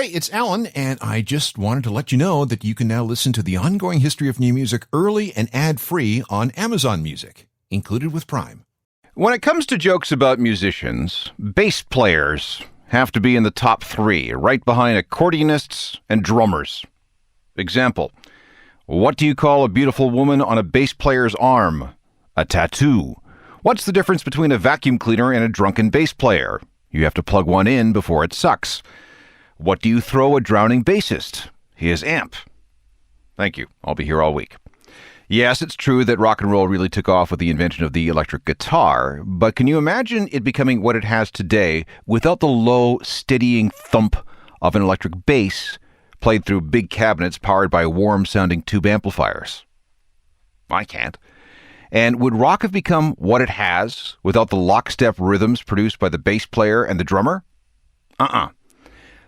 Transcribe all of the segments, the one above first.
Hey, it's Alan, and I just wanted to let you know that you can now listen to the ongoing history of new music early and ad-free on Amazon Music, included with Prime. When it comes to jokes about musicians, bass players have to be in the top 3, right behind accordionists and drummers. Example, what do you call a beautiful woman on a bass player's arm? A tattoo. What's the difference between a vacuum cleaner and a drunken bass player? You have to plug one in before it sucks. What do you throw a drowning bassist? His amp. Thank you. I'll be here all week. Yes, it's true that rock and roll really took off with the invention of the electric guitar, but can you imagine it becoming what it has today without the low, steadying thump of an electric bass played through big cabinets powered by warm-sounding tube amplifiers? I can't. And would rock have become what it has without the lockstep rhythms produced by the bass player and the drummer?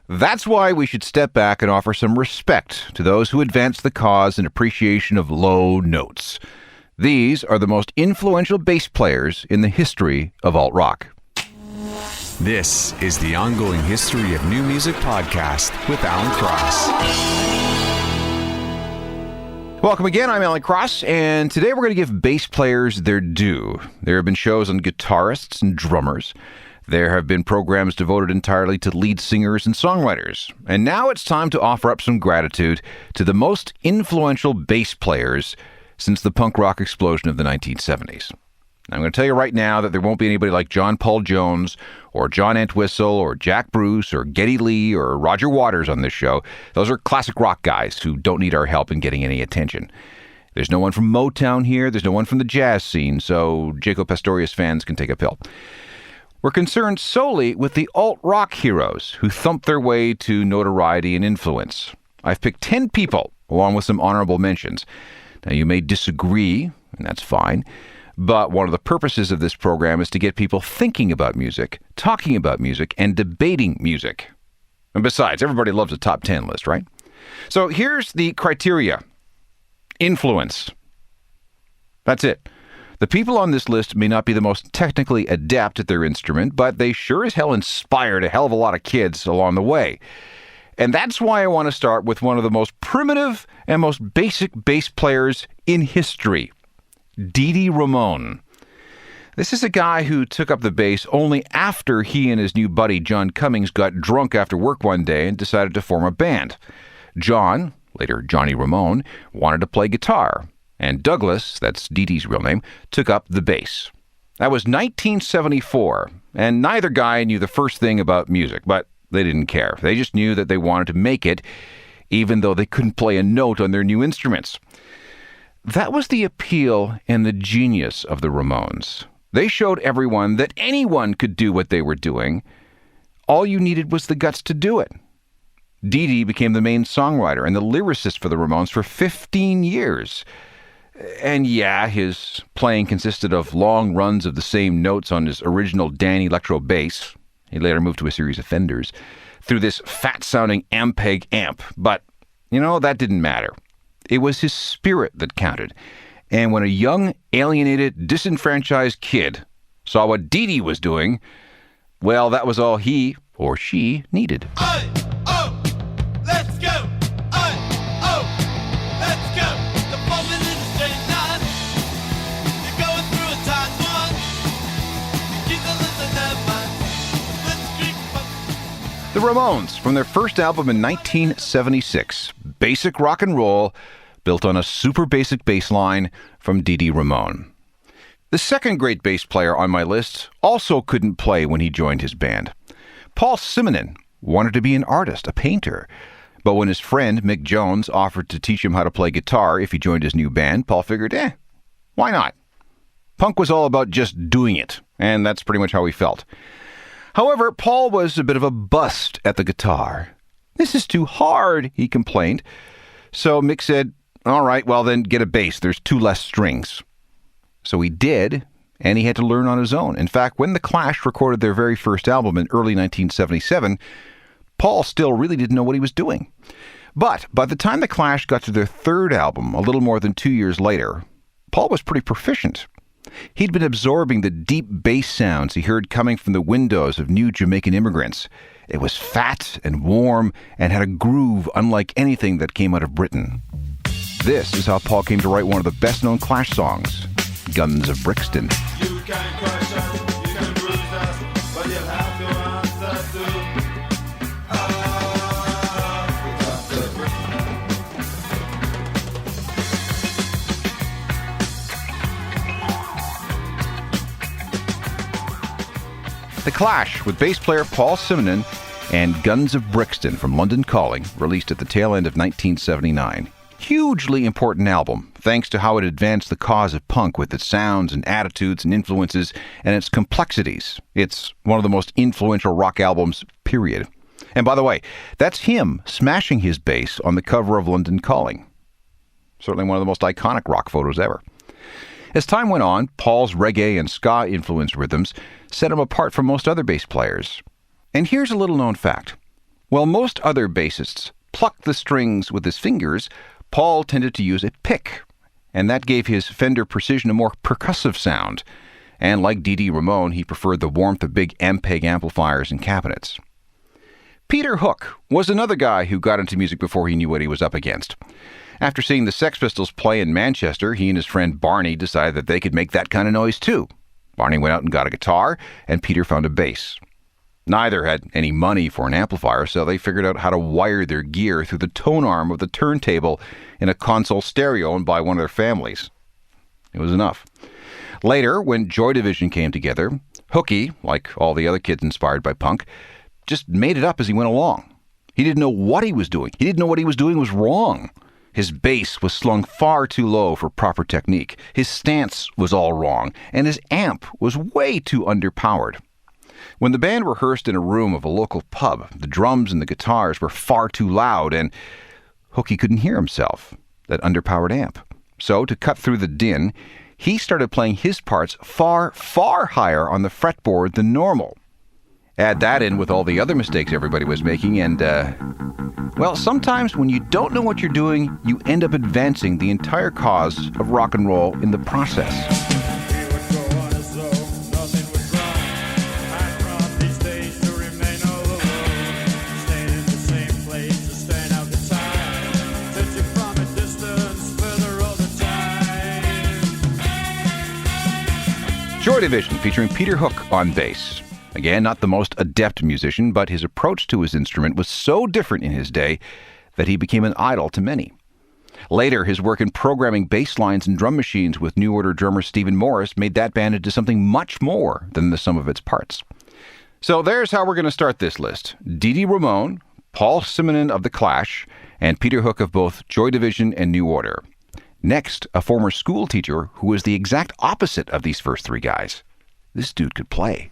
That's why we should step back and offer some respect to those who advance the cause and appreciation of low notes. These are the most influential bass players in the history of alt-rock. This is the Ongoing History of New Music podcast with Alan Cross. Welcome again, I'm Alan Cross, and today we're going to give bass players their due. There have been shows on guitarists and drummers. There have been programs devoted entirely to lead singers and songwriters. And now it's time to offer up some gratitude to the most influential bass players since the punk rock explosion of the 1970s. I'm going to tell you right now that there won't be anybody like John Paul Jones or John Entwistle or Jack Bruce or Geddy Lee or Roger Waters on this show. Those are classic rock guys who don't need our help in getting any attention. There's no one from Motown here. There's no one from the jazz scene, so Jaco Pastorius fans can take a pill. We're concerned solely with the alt-rock heroes who thumped their way to notoriety and influence. I've picked 10 people, along with some honorable mentions. Now, you may disagree, and that's fine, but one of the purposes of this program is to get people thinking about music, talking about music, and debating music. And besides, everybody loves a top 10 list, right? So here's the criteria. Influence. That's it. The people on this list may not be the most technically adept at their instrument, but they sure as hell inspired a hell of a lot of kids along the way. And that's why I want to start with one of the most primitive and most basic bass players in history, Dee Dee Ramone. This is a guy who took up the bass only after he and his new buddy John Cummings got drunk after work one day and decided to form a band. John, later Johnny Ramone, wanted to play guitar. And Douglas, that's Dee Dee's real name, took up the bass. That was 1974, and neither guy knew the first thing about music, but they didn't care. They just knew that they wanted to make it, even though they couldn't play a note on their new instruments. That was the appeal and the genius of the Ramones. They showed everyone that anyone could do what they were doing. All you needed was the guts to do it. Dee Dee became the main songwriter and the lyricist for the Ramones for 15 years. And yeah, his playing consisted of long runs of the same notes on his original Dan Electro bass. He later moved to a series of Fenders through this fat-sounding Ampeg amp. But, that didn't matter. It was his spirit that counted. And when a young, alienated, disenfranchised kid saw what Dee Dee was doing, well, that was all he or she needed. The Ramones, from their first album in 1976, basic rock and roll, built on a super basic bass line from Dee Dee Ramone. The second great bass player on my list also couldn't play when he joined his band. Paul Simonon wanted to be an artist, a painter. But when his friend Mick Jones offered to teach him how to play guitar if he joined his new band, Paul figured, why not? Punk was all about just doing it, and that's pretty much how he felt. However, Paul was a bit of a bust at the guitar. "This is too hard," he complained. So Mick said, "All right, well then get a bass. There's 2 less strings." So he did, and he had to learn on his own. In fact, when The Clash recorded their very first album in early 1977, Paul still really didn't know what he was doing. But by the time The Clash got to their third album, a little more than 2 years later, Paul was pretty proficient. He'd been absorbing the deep bass sounds he heard coming from the windows of new Jamaican immigrants. It was fat and warm and had a groove unlike anything that came out of Britain. This is how Paul came to write one of the best-known Clash songs, Guns of Brixton. You can crush us, you can bruise us, but you'll have to answer to The Clash, with bass player Paul Simonon, and Guns of Brixton from London Calling, released at the tail end of 1979. Hugely important album, thanks to how it advanced the cause of punk with its sounds and attitudes and influences and its complexities. It's one of the most influential rock albums, period. And by the way, that's him smashing his bass on the cover of London Calling. Certainly one of the most iconic rock photos ever. As time went on, Paul's reggae and ska-influenced rhythms set him apart from most other bass players. And here's a little-known fact. While most other bassists plucked the strings with his fingers, Paul tended to use a pick, and that gave his Fender Precision a more percussive sound. And like Dee Dee Ramone, he preferred the warmth of big Ampeg amplifiers and cabinets. Peter Hook was another guy who got into music before he knew what he was up against. After seeing the Sex Pistols play in Manchester, he and his friend Barney decided that they could make that kind of noise too. Barney went out and got a guitar, and Peter found a bass. Neither had any money for an amplifier, so they figured out how to wire their gear through the tone arm of the turntable in a console stereo owned by one of their families. It was enough. Later, when Joy Division came together, Hooky, like all the other kids inspired by punk, just made it up as he went along. He didn't know what he was doing. He didn't know what he was doing was wrong. His bass was slung far too low for proper technique. His stance was all wrong, and his amp was way too underpowered. When the band rehearsed in a room of a local pub, the drums and the guitars were far too loud, and Hooky couldn't hear himself, that underpowered amp. So, to cut through the din, he started playing his parts far, far higher on the fretboard than normal. Add that in with all the other mistakes everybody was making, and, well, sometimes when you don't know what you're doing, you end up advancing the entire cause of rock and roll in the process. we would go on as though nothing was wrong. And from these days to remain all alone, staying in the same place to stand out the time, touching from a distance further all the time. Joy Division, featuring Peter Hook on bass. Again, not the most adept musician, but his approach to his instrument was so different in his day that he became an idol to many. Later, his work in programming bass lines and drum machines with New Order drummer Stephen Morris made that band into something much more than the sum of its parts. So there's how we're going to start this list. Dee Dee Ramone, Paul Simonon of The Clash, and Peter Hook of both Joy Division and New Order. Next, a former school teacher who was the exact opposite of these first three guys. This dude could play.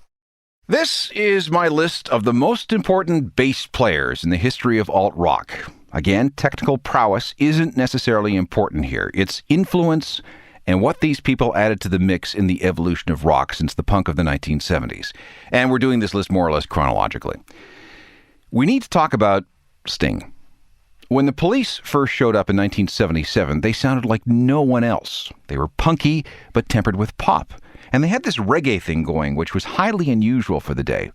This is my list of the most important bass players in the history of alt-rock. Again, technical prowess isn't necessarily important here. It's influence and what these people added to the mix in the evolution of rock since the punk of the 1970s. And we're doing this list more or less chronologically. We need to talk about Sting. When the Police first showed up in 1977, they sounded like no one else. They were punky, but tempered with pop. And they had this reggae thing going, which was highly unusual for the day.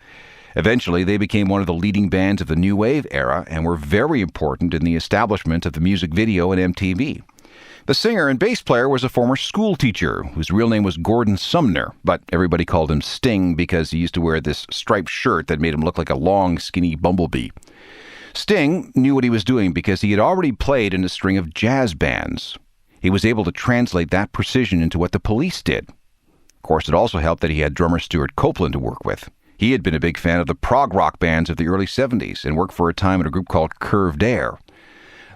Eventually, they became one of the leading bands of the New Wave era and were very important in the establishment of the music video and MTV. The singer and bass player was a former school teacher, whose real name was Gordon Sumner, but everybody called him Sting because he used to wear this striped shirt that made him look like a long, skinny bumblebee. Sting knew what he was doing because he had already played in a string of jazz bands. He was able to translate that precision into what the Police did. Of course, it also helped that he had drummer Stuart Copeland to work with. He had been a big fan of the prog rock bands of the early 70s and worked for a time in a group called Curved Air.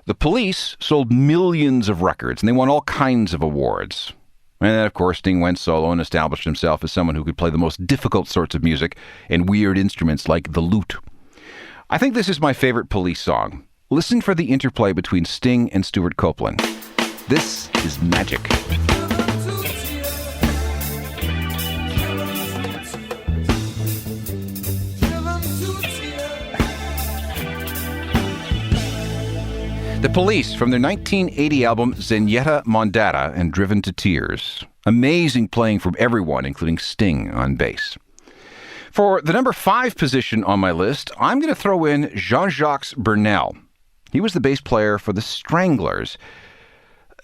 The Police sold millions of records, and they won all kinds of awards. And then, of course, Sting went solo and established himself as someone who could play the most difficult sorts of music and weird instruments like the lute. I think this is my favorite Police song. Listen for the interplay between Sting and Stuart Copeland. This is magic. The Police from their 1980 album Zenyatta Mondatta and Driven to Tears. Amazing playing from everyone, including Sting on bass. For the number 5 position on my list, I'm going to throw in Jean-Jacques Burnel. He was the bass player for the Stranglers.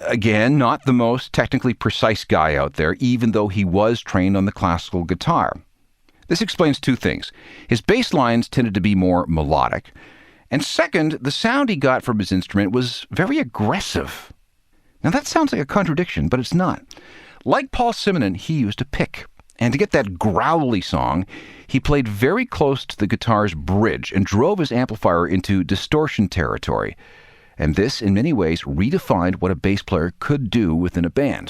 Again, not the most technically precise guy out there, even though he was trained on the classical guitar. This explains 2 things. His bass lines tended to be more melodic, and second, the sound he got from his instrument was very aggressive. Now that sounds like a contradiction, but it's not. Like Paul Simonon, he used a pick. And to get that growly song, he played very close to the guitar's bridge and drove his amplifier into distortion territory. And this, in many ways, redefined what a bass player could do within a band.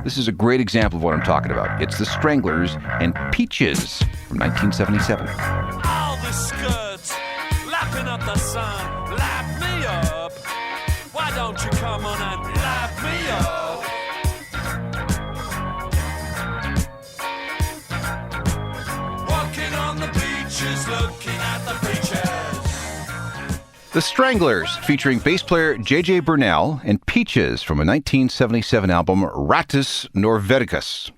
This is a great example of what I'm talking about. It's the Stranglers and Peaches from 1977. All the skirts, lapping up the sun, lap me up. Why don't you come on and lap me up? Walking on the beaches, looking at the beaches. The Stranglers, featuring bass player J.J. Burnel and Peaches from a 1977 album, Rattus Norvegicus.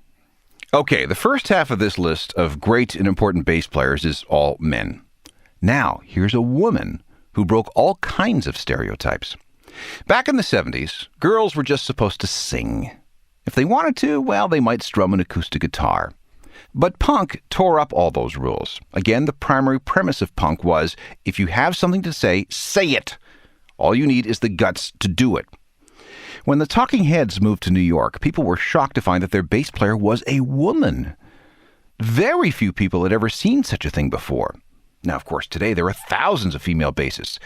Okay, the first half of this list of great and important bass players is all men. Now, here's a woman who broke all kinds of stereotypes. Back in the 70s, girls were just supposed to sing. If they wanted to, well, they might strum an acoustic guitar. But punk tore up all those rules. Again, the primary premise of punk was, if you have something to say, say it. All you need is the guts to do it. When the Talking Heads moved to New York, people were shocked to find that their bass player was a woman. Very few people had ever seen such a thing before. Now, of course, today there are thousands of female bassists.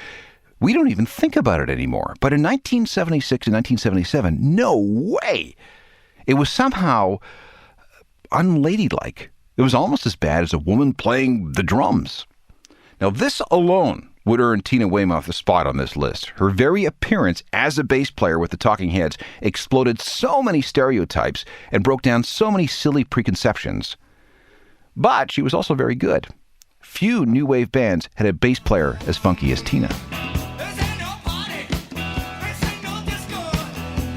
We don't even think about it anymore. But in 1976 and 1977, no way! It was somehow unladylike. It was almost as bad as a woman playing the drums. Now, this alone would earn Tina Weymouth a spot on this list. Her very appearance as a bass player with the Talking Heads exploded so many stereotypes and broke down so many silly preconceptions. But she was also very good. Few new wave bands had a bass player as funky as Tina. This ain't no party. This ain't no disco.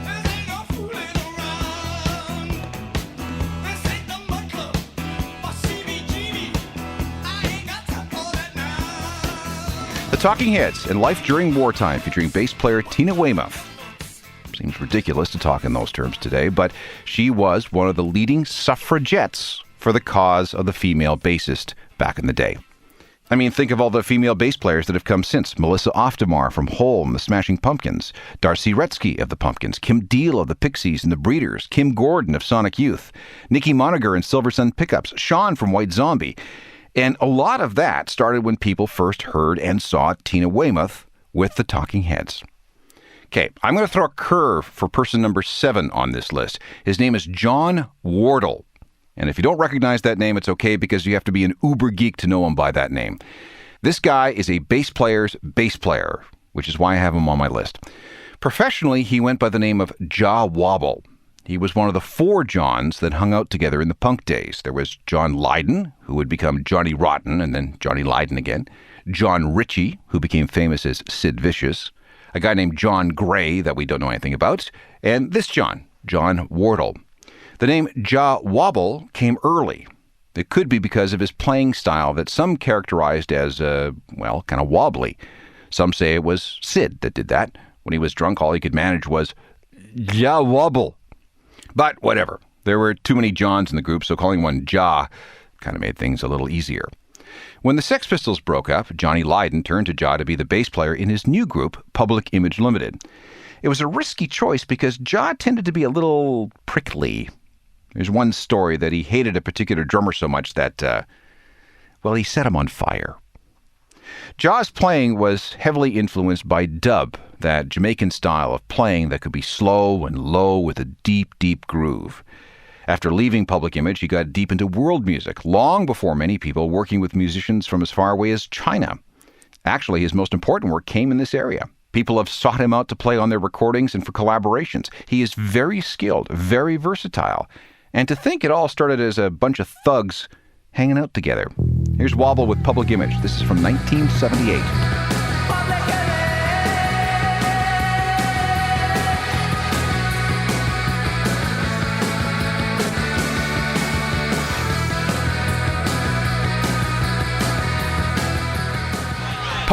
This ain't no fooling around. This ain't the mud club or CBGB. I ain't got time for that now. The Talking Heads and Life During Wartime, featuring bass player Tina Weymouth. Seems ridiculous to talk in those terms today, but she was one of the leading suffragettes for the cause of the female bassist back in the day. I mean, think of all the female bass players that have come since. Melissa Oftemar from Hole and the Smashing Pumpkins, Darcy Retzky of the Pumpkins, Kim Deal of the Pixies and the Breeders, Kim Gordon of Sonic Youth, Nikki Monagher and Silver Sun Pickups, Sean from White Zombie. And a lot of that started when people first heard and saw Tina Weymouth with the Talking Heads. Okay, I'm going to throw a curve for person number 7 on this list. His name is John Wardle. And if you don't recognize that name, it's okay, because you have to be an uber geek to know him by that name. This guy is a bass player's bass player, which is why I have him on my list. Professionally, he went by the name of Jah Wobble. He was one of the 4 Johns that hung out together in the punk days. There was John Lydon, who would become Johnny Rotten and then Johnny Lydon again. John Ritchie, who became famous as Sid Vicious. A guy named John Gray that we don't know anything about. And this John Wardle. The name Jah Wobble came early. It could be because of his playing style that some characterized as, kind of wobbly. Some say it was Sid that did that. When he was drunk, all he could manage was Jah Wobble. But whatever. There were too many Johns in the group, so calling one Jah kind of made things a little easier. When the Sex Pistols broke up, Johnny Lydon turned to Jah to be the bass player in his new group, Public Image Limited. It was a risky choice because Jah tended to be a little prickly. There's one story that he hated a particular drummer so much that, he set him on fire. Jah's playing was heavily influenced by dub, that Jamaican style of playing that could be slow and low with a deep, deep groove. After leaving Public Image, he got deep into world music, long before many people, working with musicians from as far away as China. Actually, his most important work came in this area. People have sought him out to play on their recordings and for collaborations. He is very skilled, very versatile. And to think it all started as a bunch of thugs hanging out together. Here's Wobble with Public Image. This is from 1978.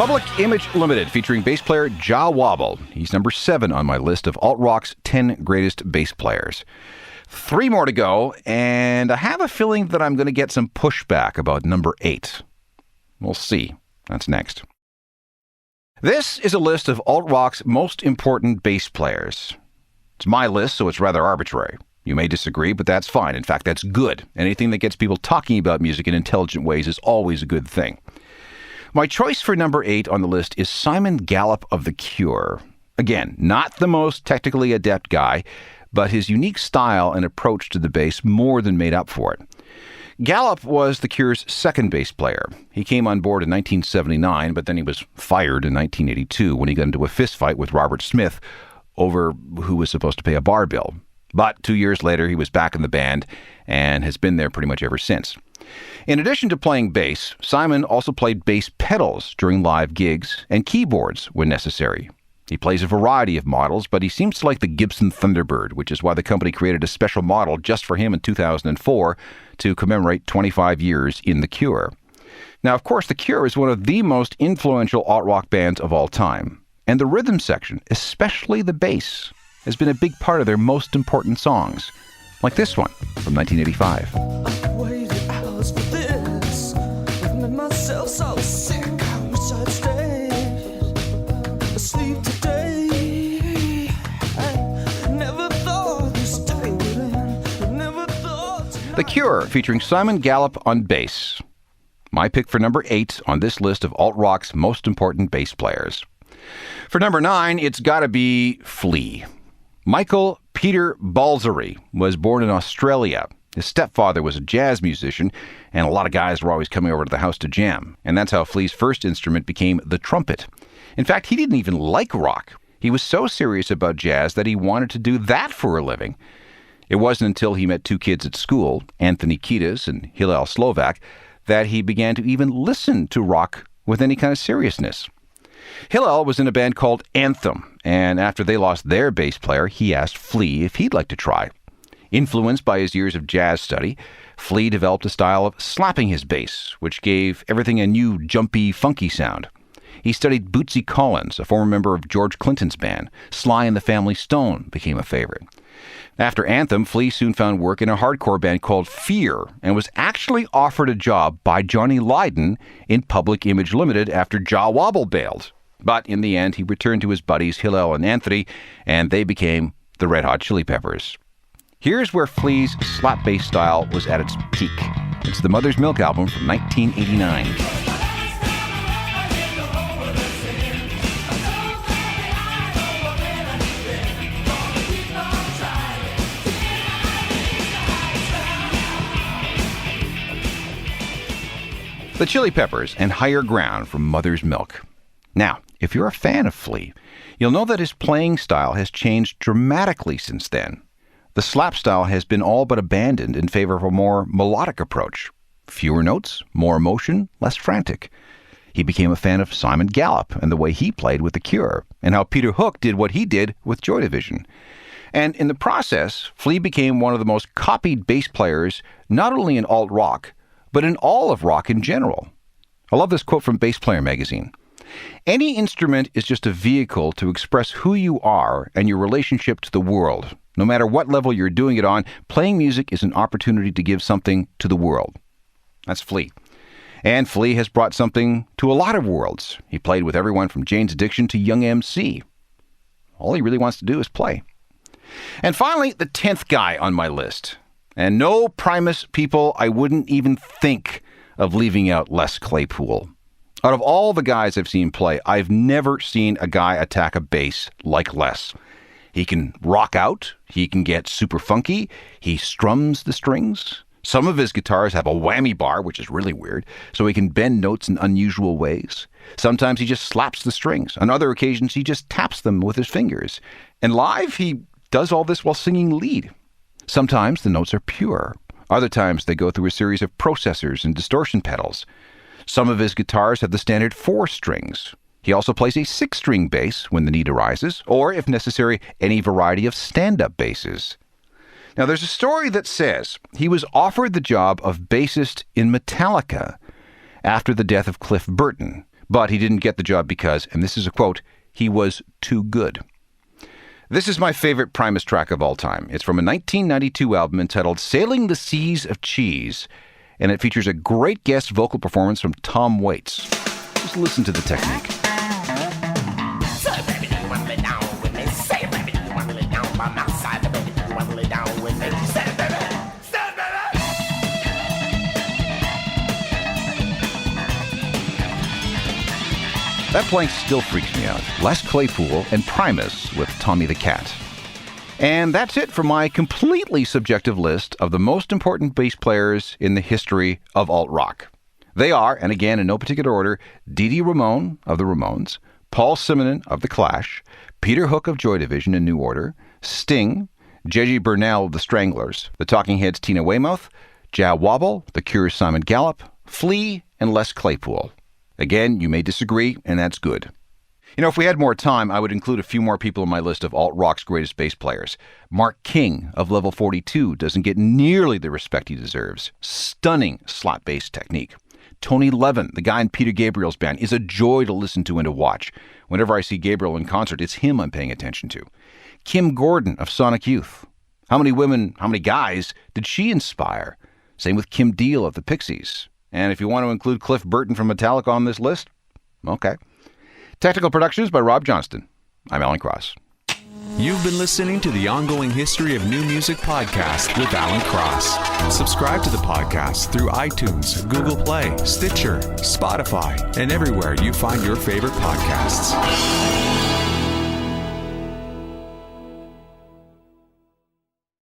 Public Image Limited, featuring bass player Jah Wobble. He's number 7 on my list of alt-rock's 10 greatest bass players. 3 more to go, and I have a feeling that I'm going to get some pushback about number 8. We'll see. That's next. This is a list of alt-rock's most important bass players. It's my list, so it's rather arbitrary. You may disagree, but that's fine. In fact, that's good. Anything that gets people talking about music in intelligent ways is always a good thing. My choice for number 8 on the list is Simon Gallup of The Cure. Again, not the most technically adept guy, but his unique style and approach to the bass more than made up for it. Gallup was The Cure's second bass player. He came on board in 1979, but then he was fired in 1982 when he got into a fistfight with Robert Smith over who was supposed to pay a bar bill. But 2 years later, he was back in the band and has been there pretty much ever since. In addition to playing bass, Simon also played bass pedals during live gigs and keyboards when necessary. He plays a variety of models, but he seems to like the Gibson Thunderbird, which is why the company created a special model just for him in 2004 to commemorate 25 years in The Cure. Now, of course, The Cure is one of the most influential alt-rock bands of all time, and the rhythm section, especially the bass, has been a big part of their most important songs, like this one from 1985. I waited hours for this. I've made myself so sick. I wish I'd stayed asleep today. I never thought this day would end. Never thought. The Cure, featuring Simon Gallup on bass. My pick for number 8 on this list of alt-rock's most important bass players. For number 9, it's got to be Flea. Michael Peter Balzery was born in Australia. His stepfather was a jazz musician, and a lot of guys were always coming over to the house to jam. And that's how Flea's first instrument became the trumpet. In fact, he didn't even like rock. He was so serious about jazz that he wanted to do that for a living. It wasn't until he met 2 kids at school, Anthony Kiedis and Hillel Slovak, that he began to even listen to rock with any kind of seriousness. Hillel was in a band called Anthem, and after they lost their bass player, he asked Flea if he'd like to try. Influenced by his years of jazz study, Flea developed a style of slapping his bass, which gave everything a new, jumpy, funky sound. He studied Bootsy Collins, a former member of George Clinton's band. Sly and the Family Stone became a favorite. After Anthem, Flea soon found work in a hardcore band called Fear, and was actually offered a job by Johnny Lydon in Public Image Limited after Jah Wobble bailed. But in the end, he returned to his buddies Hillel and Anthony, and they became the Red Hot Chili Peppers. Here's where Flea's slap bass style was at its peak. It's the Mother's Milk album from 1989. The Chili Peppers and Higher Ground from Mother's Milk. Now, if you're a fan of Flea, you'll know that his playing style has changed dramatically since then. The slap style has been all but abandoned in favor of a more melodic approach. Fewer notes, more emotion, less frantic. He became a fan of Simon Gallup and the way he played with The Cure, and how Peter Hook did what he did with Joy Division. And in the process, Flea became one of the most copied bass players, not only in alt-rock, but in all of rock in general. I love this quote from Bass Player magazine. Any instrument is just a vehicle to express who you are and your relationship to the world. No matter what level you're doing it on, playing music is an opportunity to give something to the world. That's Flea. And Flea has brought something to a lot of worlds. He played with everyone from Jane's Addiction to Young MC. All he really wants to do is play. And finally, the 10th guy on my list. And no, Primus people, I wouldn't even think of leaving out Les Claypool. Out of all the guys I've seen play, I've never seen a guy attack a bass like Les. He can rock out, he can get super funky, he strums the strings. Some of his guitars have a whammy bar, which is really weird, so he can bend notes in unusual ways. Sometimes he just slaps the strings. On other occasions, he just taps them with his fingers. And live, he does all this while singing lead. Sometimes the notes are pure. Other times they go through a series of processors and distortion pedals. Some of his guitars have the standard 4 strings. He also plays a 6-string bass when the need arises, or, if necessary, any variety of stand-up basses. Now, there's a story that says he was offered the job of bassist in Metallica after the death of Cliff Burton, But he didn't get the job because, and this is a quote, he was too good. This is my favorite Primus track of all time. It's from a 1992 album entitled Sailing the Seas of Cheese, and it features a great guest vocal performance from Tom Waits. Just listen to the technique. Say, baby, do you want to lay down with me? Say, baby, do you want to lay down by my side? Baby, do you want to lay down with me? Say, baby, say, baby. That plank still freaks me out. Les Claypool and Primus with Tommy the Cat. And that's it for my completely subjective list of the most important bass players in the history of alt-rock. They are, and again in no particular order, Dee Dee Ramone of the Ramones, Paul Simonon of The Clash, Peter Hook of Joy Division and New Order, Sting, J.G. Burnell of The Stranglers, The Talking Heads' Tina Weymouth, Jah Wobble, The Cure's Simon Gallup, Flea, and Les Claypool. Again, you may disagree, and that's good. You know, if we had more time, I would include a few more people in my list of alt-rock's greatest bass players. Mark King of Level 42 doesn't get nearly the respect he deserves. Stunning slap bass technique. Tony Levin, the guy in Peter Gabriel's band, is a joy to listen to and to watch. Whenever I see Gabriel in concert, it's him I'm paying attention to. Kim Gordon of Sonic Youth. How many women, how many guys did she inspire? Same with Kim Deal of the Pixies. And if you want to include Cliff Burton from Metallica on this list, okay. Technical production is by Rob Johnston. I'm Alan Cross. You've been listening to the Ongoing History of New Music podcast with Alan Cross. Subscribe to the podcast through iTunes, Google Play, Stitcher, Spotify, and everywhere you find your favorite podcasts.